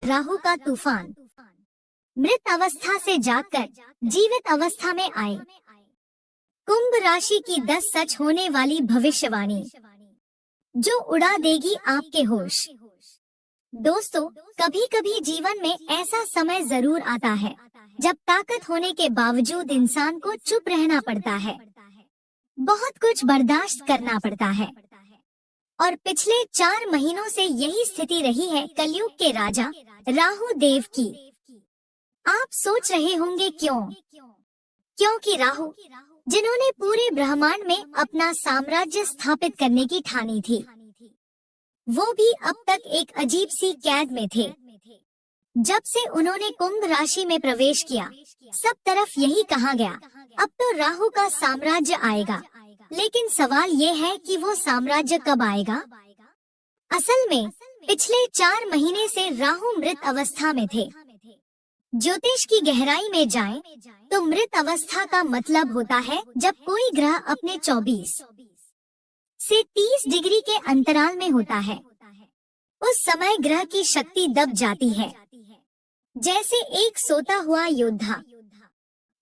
राहु का तूफान। मृत अवस्था से जागकर जीवित अवस्था में आए। कुंभ राशि की 10 सच होने वाली भविष्यवाणी जो उड़ा देगी आपके होश। दोस्तों, कभी कभी जीवन में ऐसा समय जरूर आता है जब ताकत होने के बावजूद इंसान को चुप रहना पड़ता है, बहुत कुछ बर्दाश्त करना पड़ता है। और पिछले 4 महीनों से यही स्थिति रही है कलयुग के राजा राहु देव की। आप सोच रहे होंगे क्यों? क्योंकि राहु, जिन्होंने पूरे ब्रह्मांड में अपना साम्राज्य स्थापित करने की ठानी थी, वो भी अब तक एक अजीब सी कैद में थे। जब से उन्होंने कुंभ राशि में प्रवेश किया, सब तरफ यही कहा गया, अब तो राहु का साम्राज्य आएगा। लेकिन सवाल ये है कि वो साम्राज्य कब आएगा? असल में पिछले 4 महीने से राहु मृत अवस्था में थे। ज्योतिष की गहराई में जाएं, तो मृत अवस्था का मतलब होता है जब कोई ग्रह अपने 24 से 30 डिग्री के अंतराल में होता है। उस समय ग्रह की शक्ति दब जाती है, जैसे एक सोता हुआ योद्धा।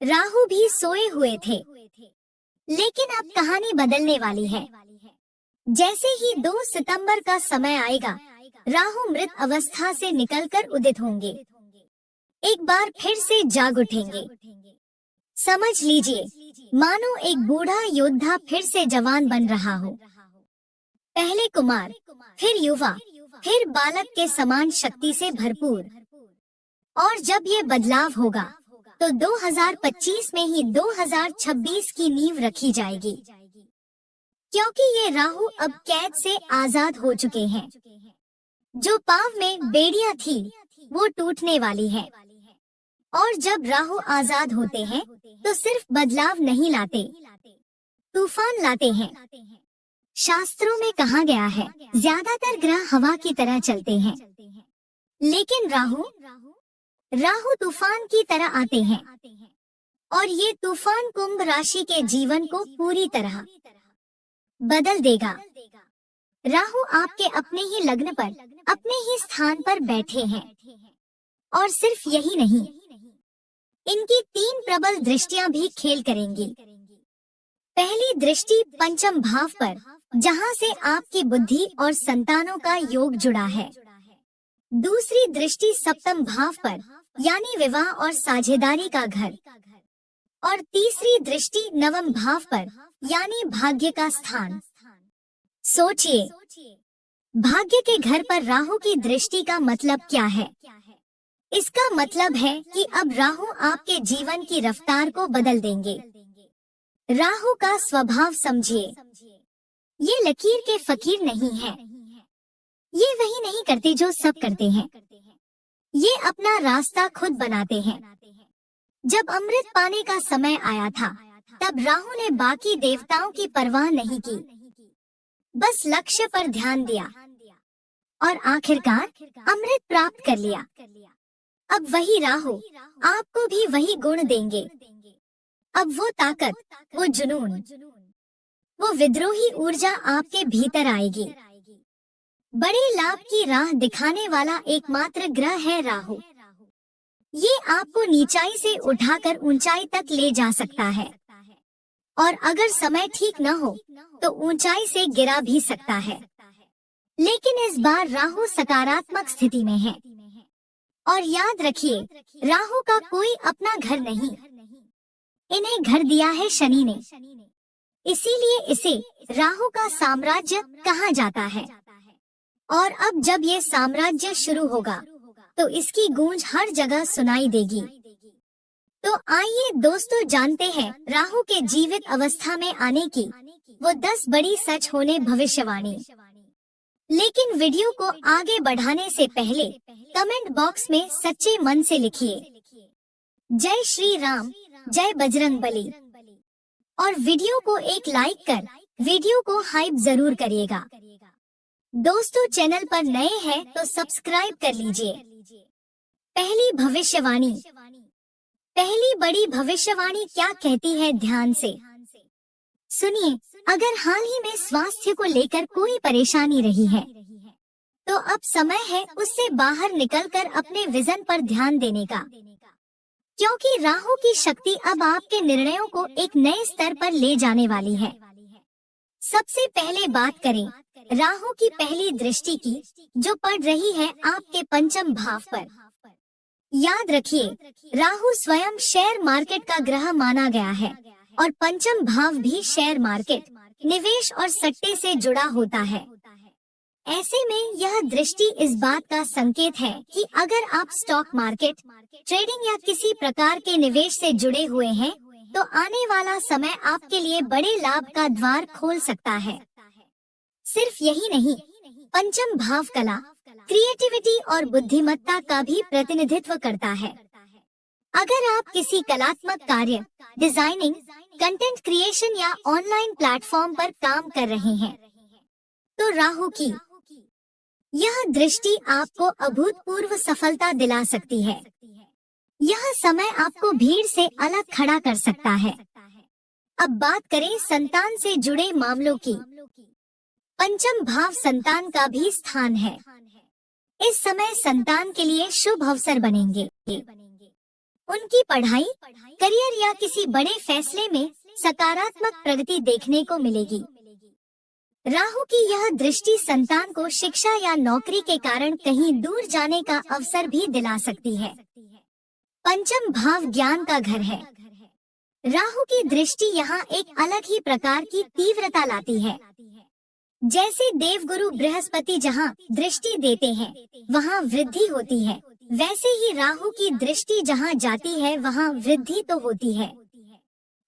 राहु भी सोए हुए थे, लेकिन अब कहानी बदलने वाली है। जैसे ही 2 सितंबर का समय आएगा, राहु मृत अवस्था से निकलकर उदित होंगे, एक बार फिर से जाग उठेंगे। समझ लीजिए, मानो एक बूढ़ा योद्धा फिर से जवान बन रहा हो। पहले कुमार, फिर युवा, फिर बालक के समान शक्ति से भरपूर। और जब ये बदलाव होगा तो 2025 में ही 2026 की नींव रखी जाएगी, क्योंकि ये राहु अब कैद से आजाद हो चुके हैं। जो पांव में बेड़ियां थी, वो टूटने वाली है। और जब राहु आजाद होते हैं तो सिर्फ बदलाव नहीं लाते, तूफान लाते हैं। शास्त्रों में कहा गया है, ज्यादातर ग्रह हवा की तरह चलते हैं, लेकिन राहु तूफान की तरह आते हैं। और ये तूफान कुंभ राशि के जीवन को पूरी तरह बदल देगा। राहु आपके अपने ही लग्न पर, अपने ही स्थान पर बैठे हैं। और सिर्फ यही नहीं, इनकी 3 प्रबल दृष्टियां भी खेल करेंगी। पहली दृष्टि पंचम भाव पर, जहां से आपकी बुद्धि और संतानों का योग जुड़ा है। दूसरी दृष्टि सप्तम भाव पर, यानी विवाह और साझेदारी का घर। और तीसरी दृष्टि नवम भाव पर, यानी भाग्य का स्थान। सोचिए, भाग्य के घर पर राहु की दृष्टि का मतलब क्या है? इसका मतलब है कि अब राहु आपके जीवन की रफ्तार को बदल देंगे। राहु का स्वभाव समझिए, ये लकीर के फकीर नहीं है। ये वही नहीं करते जो सब करते हैं, ये अपना रास्ता खुद बनाते हैं। जब अमृत पाने का समय आया था, तब राहु ने बाकी देवताओं की परवाह नहीं की, बस लक्ष्य पर ध्यान दिया और आखिरकार अमृत प्राप्त कर लिया। अब वही राहु आपको भी वही गुण देंगे। अब वो ताकत, वो जुनून, वो विद्रोही ऊर्जा आपके भीतर आएगी। बड़े लाभ की राह दिखाने वाला एकमात्र ग्रह है राहु। ये आपको नीचाई से उठाकर ऊंचाई तक ले जा सकता है, और अगर समय ठीक न हो तो ऊंचाई से गिरा भी सकता है। लेकिन इस बार राहु सकारात्मक स्थिति में है। और याद रखिए, राहु का कोई अपना घर नहीं, इन्हें घर दिया है शनि ने। इसीलिए इसे राहु का साम्राज्य कहा जाता है। और अब जब ये साम्राज्य शुरू होगा तो इसकी गूंज हर जगह सुनाई देगी। तो आइए दोस्तों, जानते हैं राहु के जीवित अवस्था में आने की वो 10 बड़ी सच होने भविष्यवाणी। लेकिन वीडियो को आगे बढ़ाने से पहले कमेंट बॉक्स में सच्चे मन से लिखिए, जय श्री राम, जय बजरंगबली। और वीडियो को एक लाइक कर वीडियो को हाइप जरूर करिएगा। दोस्तों, चैनल पर नए हैं तो सब्सक्राइब कर लीजिए। पहली भविष्यवाणी, पहली बड़ी भविष्यवाणी क्या कहती है, ध्यान से सुनिए। अगर हाल ही में स्वास्थ्य को लेकर कोई परेशानी रही है तो अब समय है उससे बाहर निकलकर अपने विजन पर ध्यान देने का, क्योंकि राहु की शक्ति अब आपके निर्णयों को एक नए स्तर पर ले जाने वाली है। सबसे पहले बात करें राहु की पहली दृष्टि की, जो पड़ रही है आपके पंचम भाव पर। याद रखिए, राहु स्वयं शेयर मार्केट का ग्रह माना गया है और पंचम भाव भी शेयर मार्केट, निवेश और सट्टे से जुड़ा होता है। ऐसे में यह दृष्टि इस बात का संकेत है कि अगर आप स्टॉक मार्केट, ट्रेडिंग या किसी प्रकार के निवेश से जुड़े हुए हैं, तो आने वाला समय आपके लिए बड़े लाभ का द्वार खोल सकता है। सिर्फ यही नहीं, पंचम भाव कला, क्रिएटिविटी और बुद्धिमत्ता का भी प्रतिनिधित्व करता है। अगर आप किसी कलात्मक कार्य, डिजाइनिंग, कंटेंट क्रिएशन या ऑनलाइन प्लेटफॉर्म पर काम कर रहे हैं, तो राहु की यह दृष्टि आपको अभूतपूर्व सफलता दिला सकती है। यह समय आपको भीड़ से अलग खड़ा कर सकता है। अब बात करें संतान से जुड़े मामलों की। पंचम भाव संतान का भी स्थान है। इस समय संतान के लिए शुभ अवसर बनेंगे। उनकी पढ़ाई, करियर या किसी बड़े फैसले में सकारात्मक प्रगति देखने को मिलेगी। राहु की यह दृष्टि संतान को शिक्षा या नौकरी के कारण कहीं दूर जाने का अवसर भी दिला सकती है। पंचम भाव ज्ञान का घर है। राहु की दृष्टि यहाँ एक अलग ही प्रकार की तीव्रता लाती है। जैसे देवगुरु बृहस्पति जहाँ दृष्टि देते हैं, वहाँ वृद्धि होती है, वैसे ही राहु की दृष्टि जहाँ जाती है वहाँ वृद्धि तो होती है,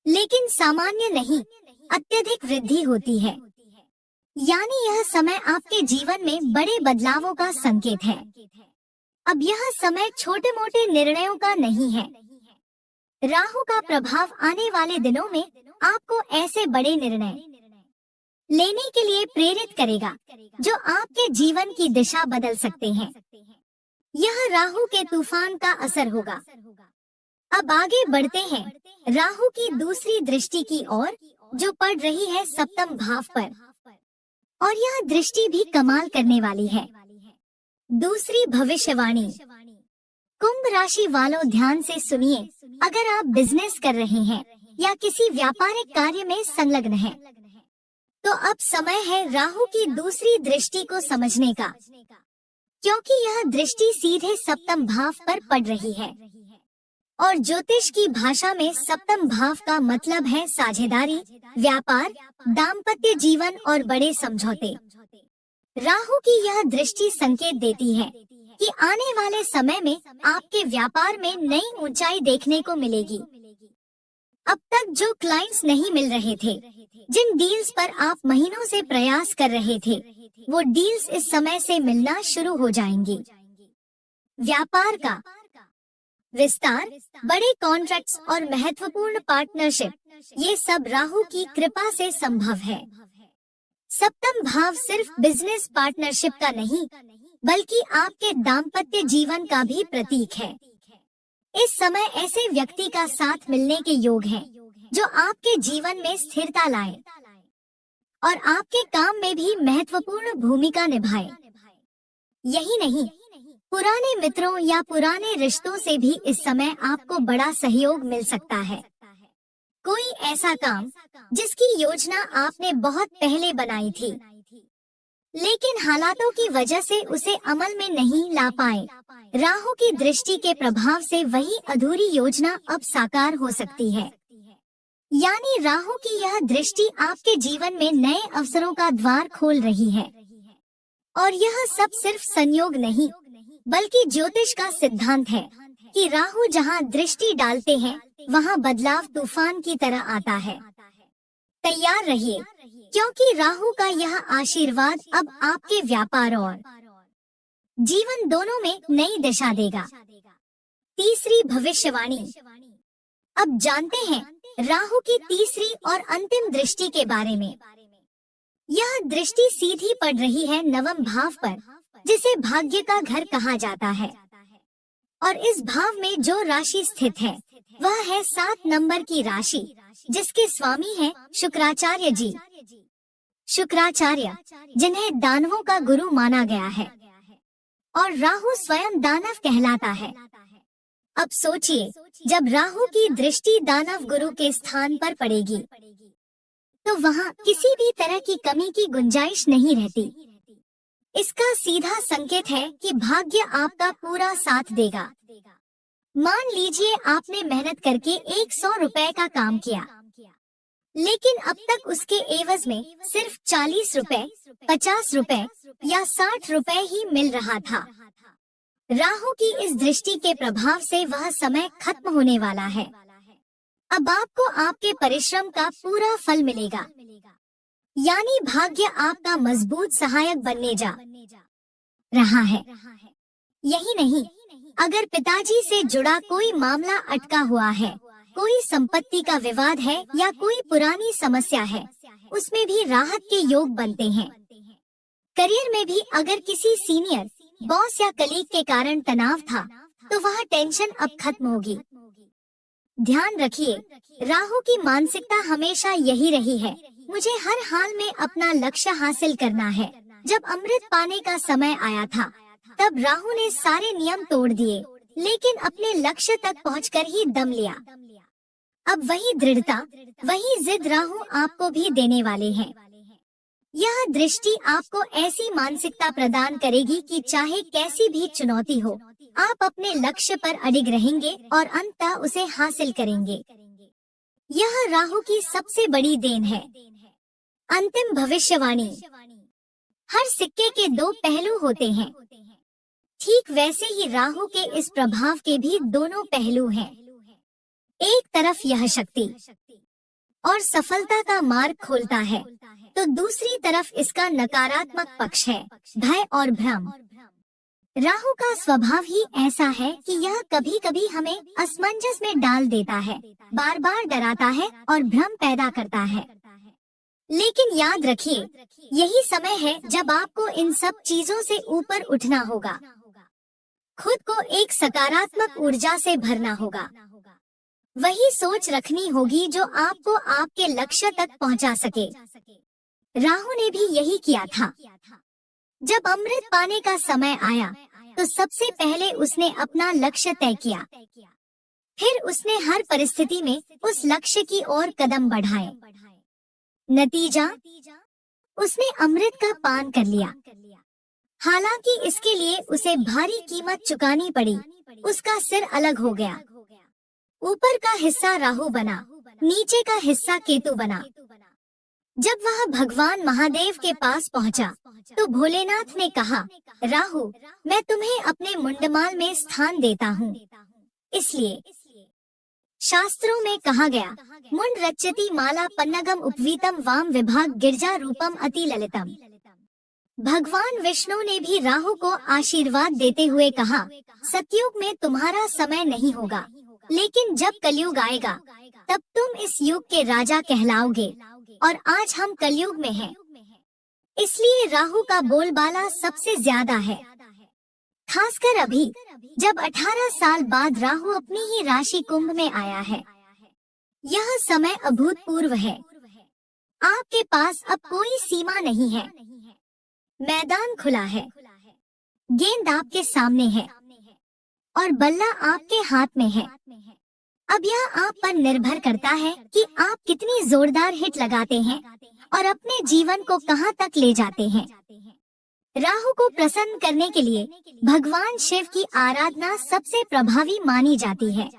लेकिन सामान्य नहीं, अत्यधिक वृद्धि होती है। यानी यह समय आपके जीवन में बड़े बदलावों का संकेत है। अब यह समय छोटे मोटे निर्णयों का नहीं है। राहु का प्रभाव आने वाले दिनों में आपको ऐसे बड़े निर्णय लेने के लिए प्रेरित करेगा जो आपके जीवन की दिशा बदल सकते हैं। यह राहु के तूफान का असर होगा। अब आगे बढ़ते हैं राहु की दूसरी दृष्टि की ओर, जो पड़ रही है सप्तम भाव पर, और यह दृष्टि भी कमाल करने वाली है। दूसरी भविष्यवाणी। कुंभ राशि वालों ध्यान से सुनिए। अगर आप बिजनेस कर रहे हैं या किसी व्यापारिक कार्य में संलग्न हैं, तो अब समय है राहु की दूसरी दृष्टि को समझने का, क्योंकि यह दृष्टि सीधे सप्तम भाव पर पड़ रही है। और ज्योतिष की भाषा में सप्तम भाव का मतलब है साझेदारी, व्यापार, दाम्पत्य जीवन और बड़े समझौते। राहु की यह दृष्टि संकेत देती है कि आने वाले समय में आपके व्यापार में नई ऊंचाई देखने को मिलेगी। अब तक जो क्लाइंट्स नहीं मिल रहे थे, जिन डील्स पर आप महीनों से प्रयास कर रहे थे, वो डील्स इस समय से मिलना शुरू हो जाएंगी। व्यापार का विस्तार, बड़े कॉन्ट्रैक्ट्स और महत्वपूर्ण पार्टनरशिप, ये सब राहु की कृपा से संभव है। सप्तम भाव सिर्फ बिजनेस पार्टनरशिप का नहीं, बल्कि आपके दाम्पत्य जीवन का भी प्रतीक है। इस समय ऐसे व्यक्ति का साथ मिलने के योग है जो आपके जीवन में स्थिरता लाए और आपके काम में भी महत्वपूर्ण भूमिका निभाए। यही नहीं, पुराने मित्रों या पुराने रिश्तों से भी इस समय आपको बड़ा सहयोग मिल सकता है। कोई ऐसा काम जिसकी योजना आपने बहुत पहले बनाई थी, लेकिन हालातों की वजह से उसे अमल में नहीं ला पाए, राहु की दृष्टि के प्रभाव से वही अधूरी योजना अब साकार हो सकती है। यानी राहु की यह दृष्टि आपके जीवन में नए अवसरों का द्वार खोल रही है। और यह सब सिर्फ संयोग नहीं, बल्कि ज्योतिष का सिद्धांत है कि राहु जहां दृष्टि डालते हैं, वहां बदलाव तूफान की तरह आता है। तैयार रहिए, क्योंकि राहु का यह आशीर्वाद अब आपके व्यापार और जीवन दोनों में नई दिशा देगा। तीसरी भविष्यवाणी। अब जानते हैं राहु की तीसरी और अंतिम दृष्टि के बारे में। यह दृष्टि सीधी पड़ रही है नवम भाव पर, जिसे भाग्य का घर कहा जाता है। और इस भाव में जो राशि स्थित है, वह है 7 नंबर की राशि, जिसके स्वामी हैं शुक्राचार्य जी। शुक्राचार्य, जिन्हें दानवों का गुरु माना गया है, और राहु स्वयं दानव कहलाता है। अब सोचिए, जब राहु की दृष्टि दानव गुरु के स्थान पर पड़ेगी तो वहाँ किसी भी तरह की कमी की गुंजाइश नहीं रहती। इसका सीधा संकेत है कि भाग्य आपका पूरा साथ देगा। मान लीजिए आपने मेहनत करके 100 रुपए का काम किया, लेकिन अब तक उसके एवज में सिर्फ 40 रुपए, 50 रुपए या 60 रुपए ही मिल रहा था। राहु की इस दृष्टि के प्रभाव से वह समय खत्म होने वाला है। अब आपको आपके परिश्रम का पूरा फल मिलेगा, यानी भाग्य आपका मजबूत सहायक बनने जा रहा है। यही नहीं, अगर पिताजी से जुड़ा कोई मामला अटका हुआ है, कोई संपत्ति का विवाद है या कोई पुरानी समस्या है, उसमें भी राहत के योग बनते हैं। करियर में भी अगर किसी सीनियर, बॉस या कलीग के कारण तनाव था, तो वह टेंशन अब खत्म होगी। ध्यान रखिए, राहु की मानसिकता हमेशा यही रही है, मुझे हर हाल में अपना लक्ष्य हासिल करना है। जब अमृत पाने का समय आया था, तब राहु ने सारे नियम तोड़ दिए, लेकिन अपने लक्ष्य तक पहुंचकर ही दम लिया। अब वही दृढ़ता, वही जिद राहु आपको भी देने वाले हैं। यह दृष्टि आपको ऐसी मानसिकता प्रदान करेगी कि चाहे कैसी भी चुनौती हो, आप अपने लक्ष्य पर अडिग रहेंगे और अंततः उसे हासिल करेंगे। यह राहु की सबसे बड़ी देन है। अंतिम भविष्यवाणी। हर सिक्के के दो पहलू होते हैं, ठीक वैसे ही राहु के इस प्रभाव के भी दोनों पहलू हैं। एक तरफ यह शक्ति और सफलता का मार्ग खोलता है, तो दूसरी तरफ इसका नकारात्मक पक्ष है, भय और भ्रम। राहु का स्वभाव ही ऐसा है कि यह कभी कभी हमें असमंजस में डाल देता है, बार बार डराता है और भ्रम पैदा करता है। लेकिन याद रखिए, यही समय है जब आपको इन सब चीजों से ऊपर उठना होगा। खुद को एक सकारात्मक ऊर्जा से भरना होगा। वही सोच रखनी होगी जो आपको आपके लक्ष्य तक पहुंचा सके। राहु ने भी यही किया था। जब अमृत पाने का समय आया, तो सबसे पहले उसने अपना लक्ष्य तय किया। फिर उसने हर परिस्थिति में उस लक्ष्य की ओर कदम बढ़ाए। नतीजा, उसने अमृत का पान कर लिया। हालांकि इसके लिए उसे भारी कीमत चुकानी पड़ी। उसका सिर अलग हो गया। ऊपर का हिस्सा राहु बना, नीचे का हिस्सा केतु बना। जब वह भगवान महादेव के पास पहुंचा, तो भोलेनाथ ने कहा, राहु, मैं तुम्हें अपने मुंडमाल में स्थान देता हूँ। इसलिए शास्त्रों में कहा गया, मुंड रच्यति माला पन्नगम उपवीतम वाम विभाग गिरजा रूपम अति ललितम। भगवान विष्णु ने भी राहु को आशीर्वाद देते हुए कहा, सतयुग में तुम्हारा समय नहीं होगा, लेकिन जब कलयुग आएगा, तब तुम इस युग के राजा कहलाओगे। और आज हम कलयुग में हैं, इसलिए राहु का बोलबाला सबसे ज्यादा है। खासकर अभी, जब 18 साल बाद राहु अपनी ही राशि कुंभ में आया है। यह समय अभूतपूर्व है। आपके पास अब कोई सीमा नहीं है। मैदान खुला है, गेंद आपके सामने है और बल्ला आपके हाथ में है। अब यह आप पर निर्भर करता है कि आप कितनी जोरदार हिट लगाते हैं और अपने जीवन को कहां तक ले जाते हैं। राहु को प्रसन्न करने के लिए भगवान शिव की आराधना सबसे प्रभावी मानी जाती है।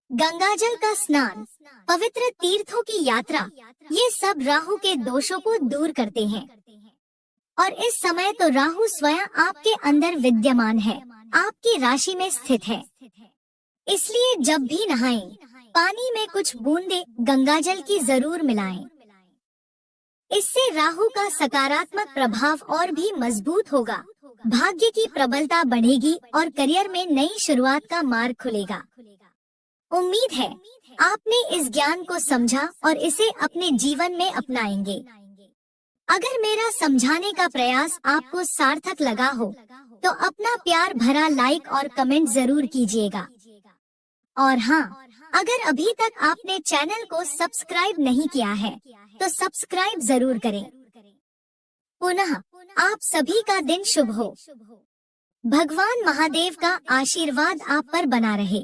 गंगाजल का स्नान, पवित्र तीर्थों की यात्रा, ये सब राहु के दोषों को दूर करते हैं। और इस समय तो राहु स्वयं आपके अंदर विद्यमान है, आपकी राशि में स्थित है। इसलिए जब भी नहाएं, पानी में कुछ बूंदे गंगाजल की जरूर मिलाएं। इससे राहु का सकारात्मक प्रभाव और भी मजबूत होगा, भाग्य की प्रबलता बढ़ेगी और करियर में नई शुरुआत का मार्ग खुलेगा। उम्मीद है आपने इस ज्ञान को समझा और इसे अपने जीवन में अपनाएंगे। अगर मेरा समझाने का प्रयास आपको सार्थक लगा हो, तो अपना प्यार भरा लाइक और कमेंट जरूर कीजिएगा। और हाँ, अगर अभी तक आपने चैनल को सब्सक्राइब नहीं किया है, तो सब्सक्राइब जरूर करें। पुनः आप सभी का दिन शुभ हो। भगवान महादेव का आशीर्वाद आप पर बना रहे।